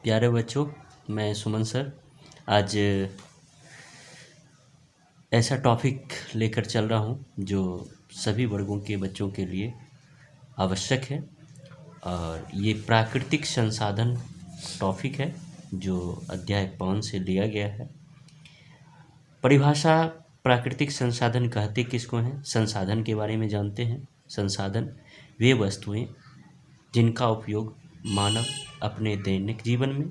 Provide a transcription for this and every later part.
प्यारे बच्चों, मैं सुमन सर आज ऐसा टॉपिक लेकर चल रहा हूँ जो सभी वर्गों के बच्चों के लिए आवश्यक है। और ये प्राकृतिक संसाधन टॉपिक है जो अध्याय 5 से लिया गया है। परिभाषा प्राकृतिक संसाधन कहते किसको हैं? संसाधन के बारे में जानते हैं। संसाधन वे वस्तुएं जिनका उपयोग मानव अपने दैनिक जीवन में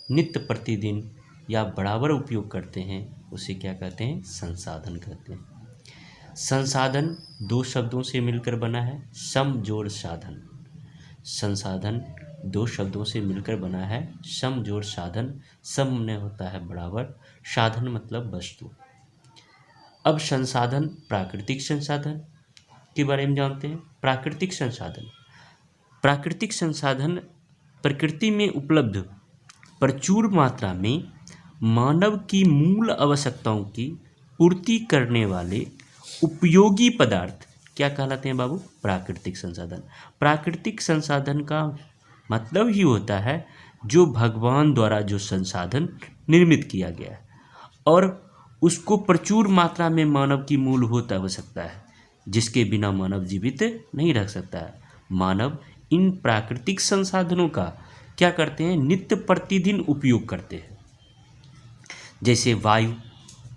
नित्य प्रतिदिन या बराबर उपयोग करते हैं, उसे क्या कहते हैं? संसाधन कहते हैं। संसाधन दो शब्दों से मिलकर बना है, सम जोड़ साधन। संसाधन दो शब्दों से मिलकर बना है, सम जोड़ साधन। सम में होता है बराबर, साधन मतलब वस्तु। अब संसाधन, प्राकृतिक संसाधन के बारे में जानते हैं। प्राकृतिक संसाधन प्रकृति में उपलब्ध प्रचुर मात्रा में मानव की मूल आवश्यकताओं की पूर्ति करने वाले उपयोगी पदार्थ क्या कहलाते हैं बाबू? प्राकृतिक संसाधन। प्राकृतिक संसाधन का मतलब ही होता है जो भगवान द्वारा जो संसाधन निर्मित किया गया है और उसको प्रचुर मात्रा में मानव की मूलभूत आवश्यकता है, जिसके बिना मानव जीवित नहीं रह सकता है। मानव इन प्राकृतिक संसाधनों का क्या करते हैं? नित्य प्रतिदिन उपयोग करते हैं। जैसे वायु,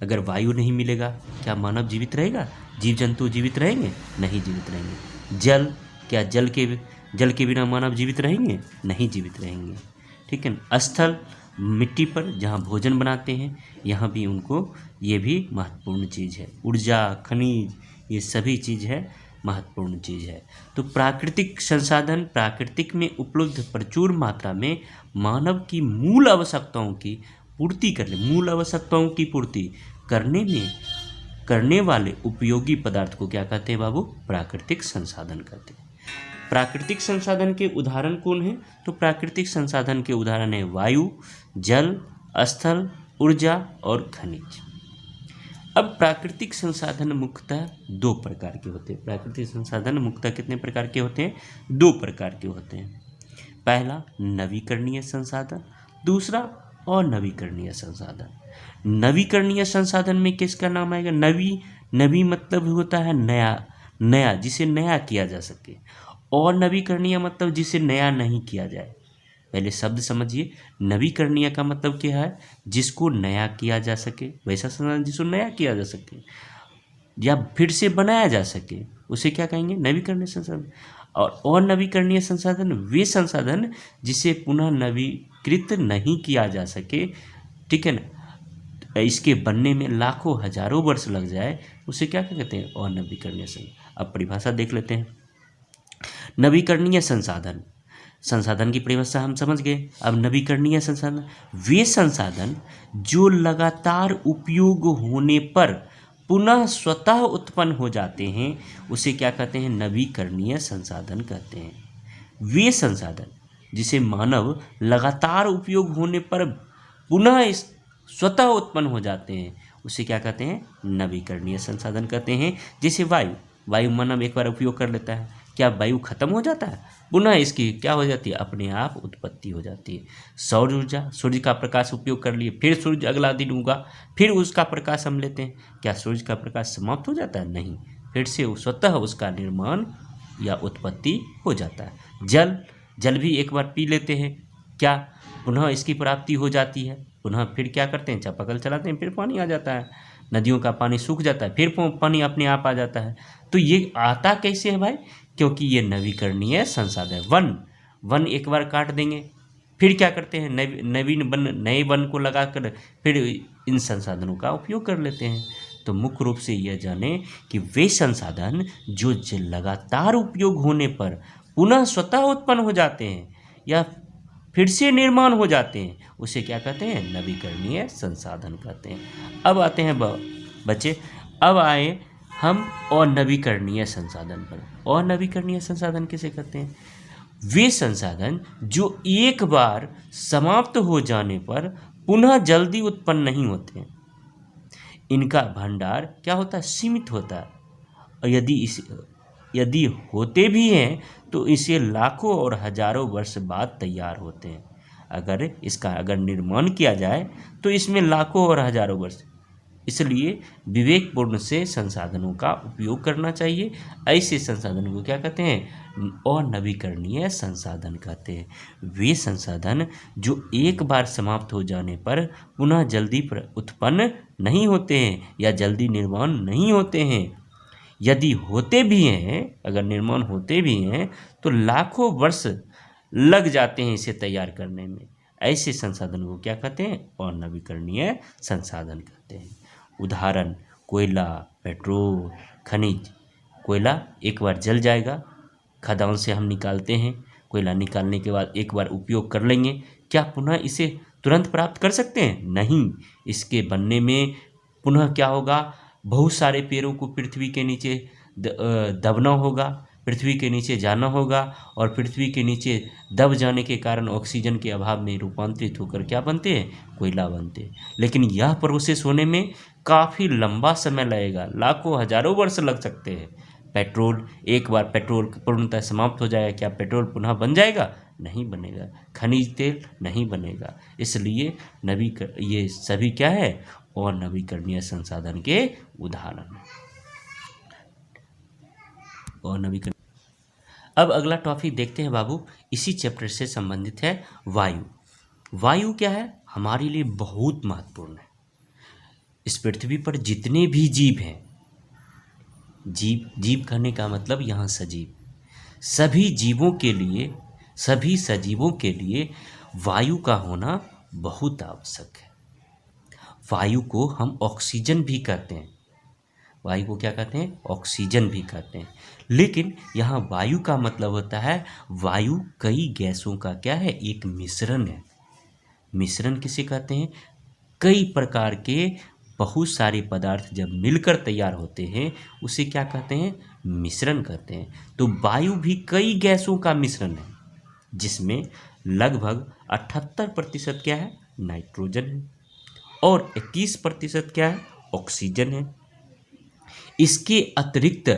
अगर वायु नहीं मिलेगा क्या मानव जीवित रहेगा? जीव जंतु जीवित रहेंगे? नहीं जीवित रहेंगे। जल, क्या जल के बिना मानव जीवित रहेंगे? नहीं जीवित रहेंगे। ठीक है ना। स्थल, मिट्टी पर जहाँ भोजन बनाते हैं, यहाँ भी उनको ये भी महत्वपूर्ण चीज़ है। ऊर्जा, खनिज, ये सभी चीज़ है, महत्वपूर्ण चीज़ है। तो प्राकृतिक संसाधन प्राकृतिक में उपलब्ध प्रचुर मात्रा में मानव की मूल आवश्यकताओं की पूर्ति करने वाले उपयोगी पदार्थ को क्या कहते हैं बाबू? प्राकृतिक संसाधन कहते हैं। प्राकृतिक संसाधन के उदाहरण कौन है? तो प्राकृतिक संसाधन के उदाहरण है वायु, जल, स्थल, ऊर्जा और खनिज। अब प्राकृतिक संसाधन मुख्यतः दो प्रकार के होते हैं। प्राकृतिक संसाधन मुख्यतः कितने प्रकार के होते हैं? दो प्रकार के होते हैं। पहला नवीकरणीय संसाधन, दूसरा अनवीकरणीय संसाधन। नवीकरणीय संसाधन में किसका नाम आएगा? नवी मतलब होता है नया, जिसे नया किया जा सके। और नवीकरणीय मतलब जिसे नया नहीं किया जाए। पहले शब्द समझिए। नवीकरणीय का मतलब क्या है? जिसको नया किया जा सके, वैसा संसाधन जिसको नया किया जा सके या फिर से बनाया जा सके, उसे क्या कहेंगे? नवीकरणीय संसाधन। और अनवीकरणीय संसाधन वे संसाधन जिसे पुनः नवीकृत नहीं किया जा सके, ठीक है ना, इसके बनने में लाखों हजारों वर्ष लग जाए, उसे क्या कहते हैं? अनवीकरणीय संसाधन। अब परिभाषा देख लेते हैं। नवीकरणीय संसाधन की परिभाषा हम समझ गए। अब नवीकरणीय संसाधन वे संसाधन जो लगातार उपयोग होने पर पुनः स्वतः उत्पन्न हो जाते हैं, उसे क्या कहते हैं? नवीकरणीय संसाधन कहते हैं। वे संसाधन जिसे मानव लगातार उपयोग होने पर पुनः स्वतः उत्पन्न हो जाते हैं, उसे क्या कहते हैं? नवीकरणीय संसाधन कहते हैं। जैसे वायु मानव एक बार उपयोग कर लेता है, क्या वायु खत्म हो जाता है? पुनः इसकी क्या हो जाती है? अपने आप उत्पत्ति हो जाती है। सौर ऊर्जा, सूर्य का प्रकाश उपयोग कर लिए, फिर सूर्य अगला दिन उगा, फिर उसका प्रकाश हम लेते हैं, क्या सूर्य का प्रकाश समाप्त हो जाता है? नहीं, फिर से स्वतः उसका निर्माण या उत्पत्ति हो जाता है। जल भी एक बार पी लेते हैं, क्या पुनः इसकी प्राप्ति हो जाती है? पुनः फिर क्या करते हैं? चापाकल चलाते हैं, फिर पानी आ जाता है। नदियों का पानी सूख जाता है, फिर पानी अपने आप आ जाता है। तो ये आता कैसे है भाई? क्योंकि ये नवीकरणीय संसाधन है। वन एक बार काट देंगे, फिर क्या करते हैं? नए वन को लगाकर फिर इन संसाधनों का उपयोग कर लेते हैं। तो मुख्य रूप से यह जाने कि वे संसाधन जो लगातार उपयोग होने पर पुनः स्वतः उत्पन्न हो जाते हैं या फिर से निर्माण हो जाते हैं, उसे क्या कहते हैं? नवीकरणीय संसाधन कहते हैं। अब आते हैं बच्चे, अब आए हम अनवीकरणीय संसाधन पर। अनवीकरणीय संसाधन किसे कहते हैं? वे संसाधन जो एक बार समाप्त हो जाने पर पुनः जल्दी उत्पन्न नहीं होते हैं। इनका भंडार क्या होता है? सीमित होता है। और यदि होते भी हैं तो इसे लाखों और हजारों वर्ष बाद तैयार होते हैं। अगर इसका निर्माण किया जाए तो इसमें लाखों और हजारों वर्ष, इसलिए विवेकपूर्ण से संसाधनों का उपयोग करना चाहिए। ऐसे संसाधनों को क्या कहते हैं? अनवीकरणीय संसाधन कहते हैं। वे संसाधन जो एक बार समाप्त हो जाने पर पुनः जल्दी उत्पन्न नहीं होते हैं या जल्दी निर्माण नहीं होते हैं। यदि होते भी हैं, अगर निर्माण होते भी हैं तो लाखों वर्ष लग जाते हैं इसे तैयार करने में। ऐसे संसाधन को क्या कहते हैं? अनवीकरणीय संसाधन कहते हैं। उदाहरण, कोयला, पेट्रोल, खनिज। कोयला एक बार जल जाएगा, खदान से हम निकालते हैं, कोयला निकालने के बाद एक बार उपयोग कर लेंगे, क्या पुनः इसे तुरंत प्राप्त कर सकते हैं? नहीं। इसके बनने में पुनः क्या होगा? बहुत सारे पेड़ों को पृथ्वी के नीचे दबना होगा, पृथ्वी के नीचे जाना होगा, और पृथ्वी के नीचे दब जाने के कारण ऑक्सीजन के अभाव में रूपांतरित होकर क्या बनते हैं? कोयला बनते हैं। लेकिन यह प्रोसेस होने में काफ़ी लंबा समय लगेगा, लाखों हजारों वर्ष लग सकते हैं। पेट्रोल, एक बार पेट्रोल पूर्णतः समाप्त हो जाएगा, क्या पेट्रोल पुनः बन जाएगा? नहीं बनेगा। खनिज तेल नहीं बनेगा। इसलिए ये सभी क्या है? अनवीकरणीय संसाधन के उदाहरण। अनवीकरण। अब अगला टॉपिक देखते हैं बाबू, इसी चैप्टर से संबंधित है वायु। वायु क्या है? हमारे लिए बहुत महत्वपूर्ण है। इस पृथ्वी पर जितने भी जीव हैं, जीव कहने का मतलब यहाँ सजीव, सभी जीवों के लिए, सभी सजीवों के लिए वायु का होना बहुत आवश्यक है। वायु को हम ऑक्सीजन भी कहते हैं। वायु को क्या कहते हैं? ऑक्सीजन भी कहते हैं। लेकिन यहाँ वायु का मतलब होता है, वायु कई गैसों का क्या है? एक मिश्रण है। मिश्रण किसे कहते हैं? कई प्रकार के बहुत सारे पदार्थ जब मिलकर तैयार होते हैं उसे क्या कहते हैं? मिश्रण कहते हैं। तो वायु भी कई गैसों का मिश्रण है, जिसमें लगभग 78% क्या है? नाइट्रोजन है, और 21% क्या है? ऑक्सीजन है। इसके अतिरिक्त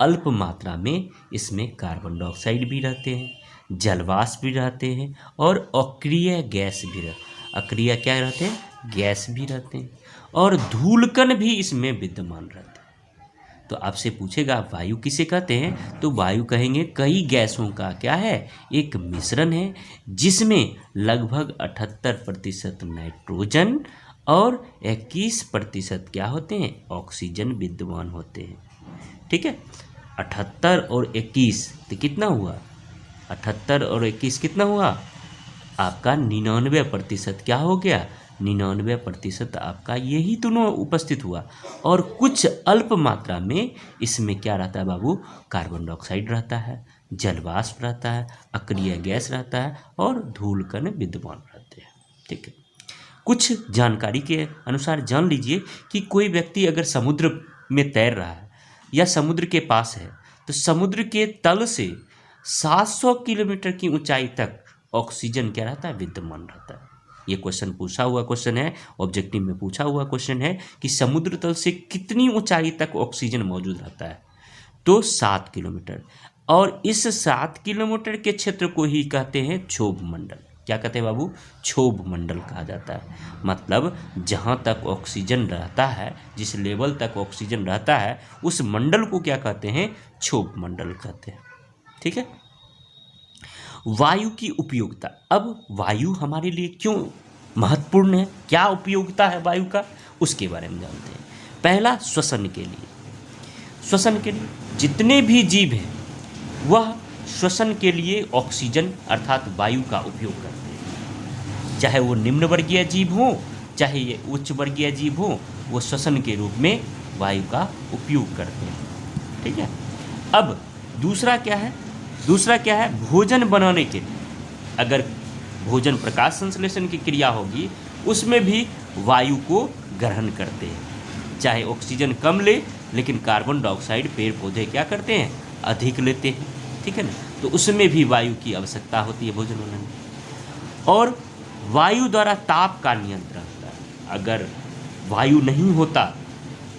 अल्प मात्रा में इसमें कार्बन डाइऑक्साइड भी रहते हैं, जलवाष्प भी रहते हैं, और अक्रिय गैस भी अक्रिय क्या रहते हैं? गैस भी रहते हैं, और धूलकण भी इसमें विद्यमान रहते हैं। तो आपसे पूछेगा वायु किसे कहते हैं? तो वायु कहेंगे कई गैसों का क्या है? एक मिश्रण है, जिसमें लगभग 78% नाइट्रोजन और 21% क्या होते हैं? ऑक्सीजन विद्यमान होते हैं। ठीक है, 78 और 21 तो कितना हुआ? 78 और 21 कितना हुआ? आपका 99% क्या हो गया? 99% आपका यही दोनों उपस्थित हुआ। और कुछ अल्प मात्रा में इसमें क्या रहता है बाबू? कार्बन डाइऑक्साइड रहता है, जलवाष्प रहता है, अक्रिय गैस रहता है, और धूलकण विद्यमान रहते हैं। ठीक है, कुछ जानकारी के अनुसार जान लीजिए कि कोई व्यक्ति अगर समुद्र में तैर रहा है या समुद्र के पास है, तो समुद्र के तल से 700 किलोमीटर की ऊंचाई तक ऑक्सीजन क्या रहता है? विद्यमान रहता है। ये क्वेश्चन पूछा हुआ क्वेश्चन है, ऑब्जेक्टिव में पूछा हुआ क्वेश्चन है कि समुद्र तल से कितनी ऊंचाई तक ऑक्सीजन मौजूद रहता है? तो 7 किलोमीटर। और इस 7 किलोमीटर के क्षेत्र को ही कहते हैं क्षोभ मंडल। क्या कहते हैं बाबू? क्षोभ मंडल कहा जाता है। मतलब जहाँ तक ऑक्सीजन रहता है, जिस लेवल तक ऑक्सीजन रहता है, उस मंडल को क्या कहते हैं? क्षोभ मंडल कहते हैं। ठीक है, वायु की उपयोगिता। अब वायु हमारे लिए क्यों महत्वपूर्ण है, क्या उपयोगिता है वायु का, उसके बारे में जानते हैं। पहला, श्वसन के लिए। श्वसन के लिए जितने भी जीव हैं वह श्वसन के लिए ऑक्सीजन अर्थात वायु का उपयोग करते हैं। चाहे वो निम्न वर्गीय जीव हो, चाहे ये उच्च वर्गीय जीव हो, वो श्वसन के रूप में वायु का उपयोग करते हैं। ठीक है, अब दूसरा क्या है? दूसरा क्या है? भोजन बनाने के लिए। अगर भोजन प्रकाश संश्लेषण की क्रिया होगी, उसमें भी वायु को ग्रहण करते हैं। चाहे ऑक्सीजन कम ले, लेकिन कार्बन डाइऑक्साइड पेड़ पौधे क्या करते हैं? अधिक लेते हैं। ठीक है ना, तो उसमें भी वायु की आवश्यकता होती है भोजन बनाने में। और वायु द्वारा ताप का नियंत्रण होता है। अगर वायु नहीं होता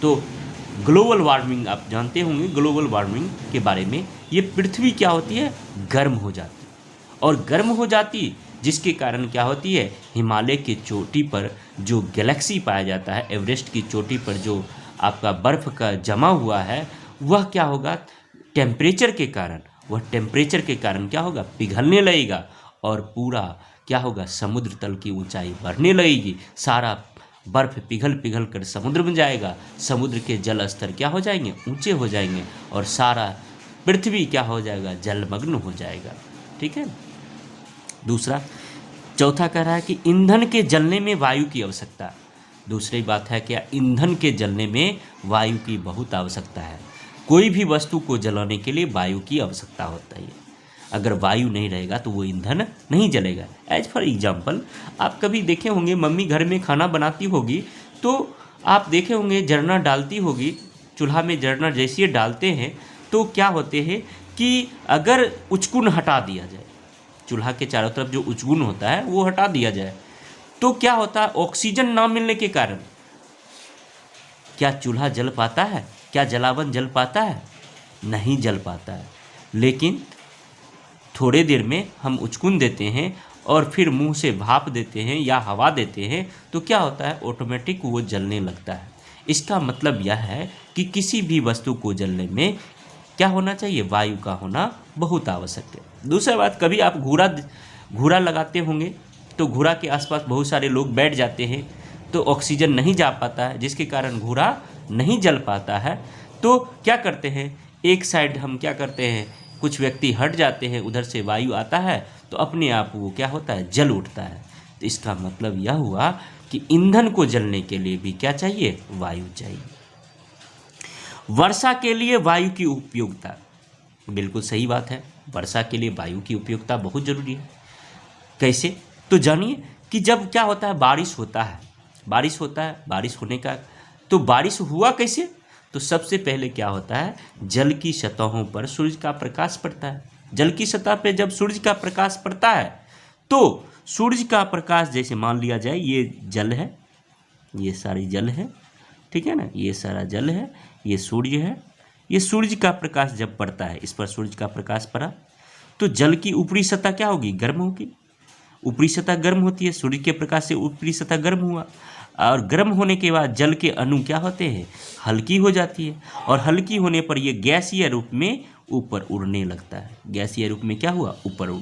तो ग्लोबल वार्मिंग, आप जानते होंगे ग्लोबल वार्मिंग के बारे में, ये पृथ्वी क्या होती है? गर्म हो जाती। और गर्म हो जाती जिसके कारण क्या होती है, हिमालय की चोटी पर जो गैलेक्सी पाया जाता है, एवरेस्ट की चोटी पर जो आपका बर्फ़ का जमा हुआ है, वह क्या होगा, टेम्परेचर के कारण, वह टेम्परेचर के कारण क्या होगा, पिघलने लगेगा और पूरा क्या होगा, समुद्र तल की ऊंचाई बढ़ने लगेगी, सारा बर्फ़ पिघल पिघल कर समुद्र में जाएगा, समुद्र के जल स्तर क्या हो जाएंगे, ऊंचे हो जाएंगे और सारा पृथ्वी क्या हो जाएगा, जलमग्न हो जाएगा। ठीक है। दूसरा, चौथा कह रहा है कि ईंधन के जलने में वायु की आवश्यकता। दूसरी बात है क्या, ईंधन के जलने में वायु की बहुत आवश्यकता है। कोई भी वस्तु को जलाने के लिए वायु की आवश्यकता होता है। अगर वायु नहीं रहेगा तो वो ईंधन नहीं जलेगा। एज फॉर एग्जाम्पल, आप कभी देखे होंगे मम्मी घर में खाना बनाती होगी तो आप देखे होंगे जरना डालती होगी, चूल्हा में जरना जैसे डालते हैं तो क्या होते हैं कि अगर उचकुन हटा दिया जाए, चूल्हा के चारों तरफ जो उचकुन होता है वो हटा दिया जाए, तो क्या होता है, ऑक्सीजन ना मिलने के कारण क्या चूल्हा जल पाता है, क्या जलावन जल पाता है, नहीं जल पाता है। लेकिन थोड़े देर में हम उचकुन देते हैं और फिर मुंह से भाप देते हैं या हवा देते हैं तो क्या होता है, ऑटोमेटिक वो जलने लगता है। इसका मतलब यह है कि किसी भी वस्तु को जलने में क्या होना चाहिए, वायु का होना बहुत आवश्यक है। दूसरी बात, कभी आप घूरा लगाते होंगे तो घूरा के आसपास बहुत सारे लोग बैठ जाते हैं तो ऑक्सीजन नहीं जा पाता है, जिसके कारण घूरा नहीं जल पाता है। तो क्या करते हैं, एक साइड हम क्या करते हैं, कुछ व्यक्ति हट जाते हैं, उधर से वायु आता है तो अपने आप वो क्या होता है, जल उठता है। तो इसका मतलब यह हुआ कि ईंधन को जलने के लिए भी क्या चाहिए, वायु चाहिए। वर्षा के लिए वायु की उपयोगिता, बिल्कुल सही बात है, वर्षा के लिए वायु की उपयोगिता बहुत जरूरी है। कैसे, तो जानिए कि जब क्या होता है, बारिश होता है, बारिश होने का, तो बारिश हुआ कैसे, तो सबसे पहले क्या होता है, जल की सतहों पर सूरज का प्रकाश पड़ता है। जल की सतह पे जब सूरज का प्रकाश पड़ता है तो सूरज का प्रकाश, जैसे मान लिया जाए ये जल है, ये सारी जल है, ठीक है ना, ये सारा जल है, ये सूर्य है, ये सूरज का प्रकाश जब पड़ता है, इस पर सूरज का प्रकाश पड़ा तो जल की ऊपरी सतह क्या होगी, गर्म होगी। ऊपरी सतह गर्म होती है, सूर्य के प्रकाश से ऊपरी सतह गर्म हुआ और गर्म होने के बाद जल के अणु क्या होते हैं, हल्की हो जाती है और हल्की होने पर ये गैसीय रूप में ऊपर उड़ने लगता है। गैसीय रूप में क्या हुआ, ऊपर उड़,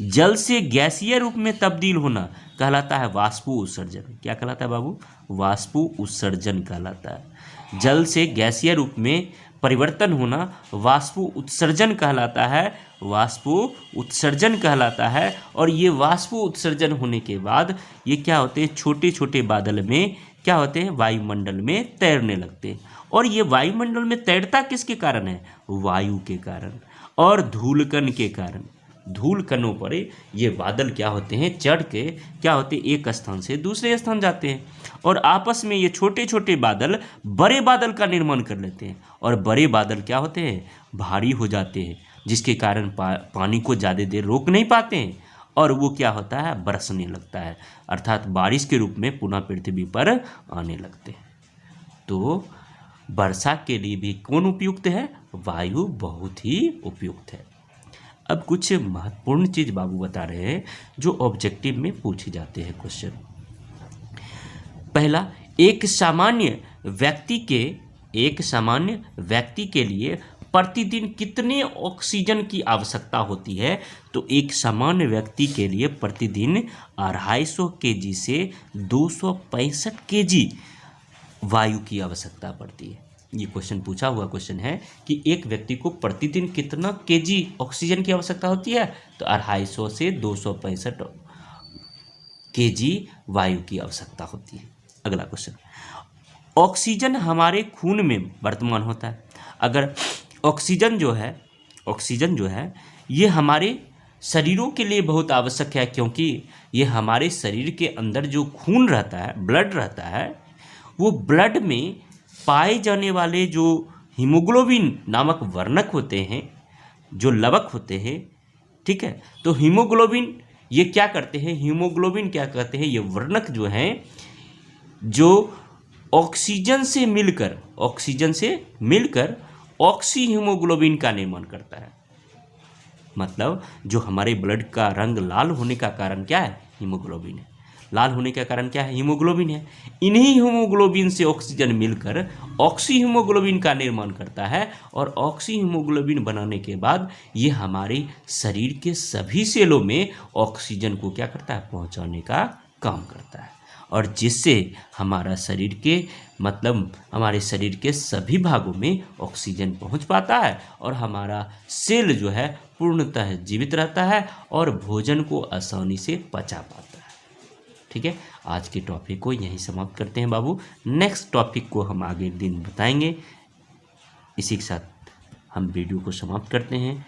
जल से गैसीय रूप में तब्दील होना कहलाता है वाष्पो उत्सर्जन। क्या कहलाता है बाबू, वाष्पो उत्सर्जन कहलाता है। जल से गैसीय रूप में परिवर्तन होना वाष्पो उत्सर्जन कहलाता है, वाष्पो उत्सर्जन कहलाता है। और ये वाष्पो उत्सर्जन होने के बाद ये क्या होते हैं, छोटे छोटे बादल में क्या होते हैं, वायुमंडल में तैरने लगते हैं। और ये वायुमंडल में तैरता किसके कारण है, वायु के कारण और धूलकण के कारण। धूल कणों पर ये बादल क्या होते हैं, चढ़ के क्या होते हैं, एक स्थान से दूसरे स्थान जाते हैं और आपस में ये छोटे छोटे बादल बड़े बादल का निर्माण कर लेते हैं और बड़े बादल क्या होते हैं, भारी हो जाते हैं, जिसके कारण पानी को ज़्यादा देर रोक नहीं पाते हैं और वो क्या होता है, बरसने लगता है, अर्थात बारिश के रूप में पुनः पृथ्वी पर आने लगते हैं। तो वर्षा के लिए भी कौन उपयुक्त है, वायु बहुत ही उपयुक्त है। अब कुछ महत्वपूर्ण चीज बाबू बता रहे हैं जो ऑब्जेक्टिव में पूछे जाते हैं क्वेश्चन। पहला, एक सामान्य व्यक्ति के लिए प्रतिदिन कितने ऑक्सीजन की आवश्यकता होती है, तो एक सामान्य व्यक्ति के लिए प्रतिदिन 250 केजी से 265 केजी वायु की आवश्यकता पड़ती है। ये क्वेश्चन पूछा हुआ क्वेश्चन है कि एक व्यक्ति को प्रतिदिन कितना केजी ऑक्सीजन की आवश्यकता होती है, तो 250 से 265 केजी वायु की आवश्यकता होती है। अगला क्वेश्चन, ऑक्सीजन हमारे खून में वर्तमान होता है। अगर ऑक्सीजन जो है ये हमारे शरीरों के लिए बहुत आवश्यक है, क्योंकि ये हमारे शरीर के अंदर जो खून रहता है, ब्लड रहता है, वो ब्लड में पाए जाने वाले जो हीमोग्लोबिन नामक वर्णक होते हैं, जो लवक होते हैं, ठीक है, तो हीमोग्लोबिन ये क्या करते हैं, ये वर्णक जो हैं, जो ऑक्सीजन से मिलकर ऑक्सी हीमोग्लोबिन का निर्माण करता है। मतलब जो हमारे ब्लड का रंग लाल होने का कारण क्या है? हीमोग्लोबिन है। लाल होने का कारण क्या है? हीमोग्लोबिन है। इन्हीं हीमोग्लोबिन से ऑक्सीजन मिलकर ऑक्सी हीमोग्लोबिन का निर्माण करता है और ऑक्सी हीमोग्लोबिन बनाने के बाद ये हमारे शरीर के सभी सेलों में ऑक्सीजन को क्या करता है? पहुंचाने का काम करता है और जिससे हमारा शरीर के मतलब हमारे शरीर के सभी भागों में ऑक्सीजन पहुंच पाता है और हमारा सेल जो है पूर्णतः जीवित रहता है और भोजन को आसानी से पचा पाता है। ठीक है, आज के टॉपिक को यहीं समाप्त करते हैं बाबू। नेक्स्ट टॉपिक को हम आगे दिन बताएंगे। इसी के साथ हम वीडियो को समाप्त करते हैं।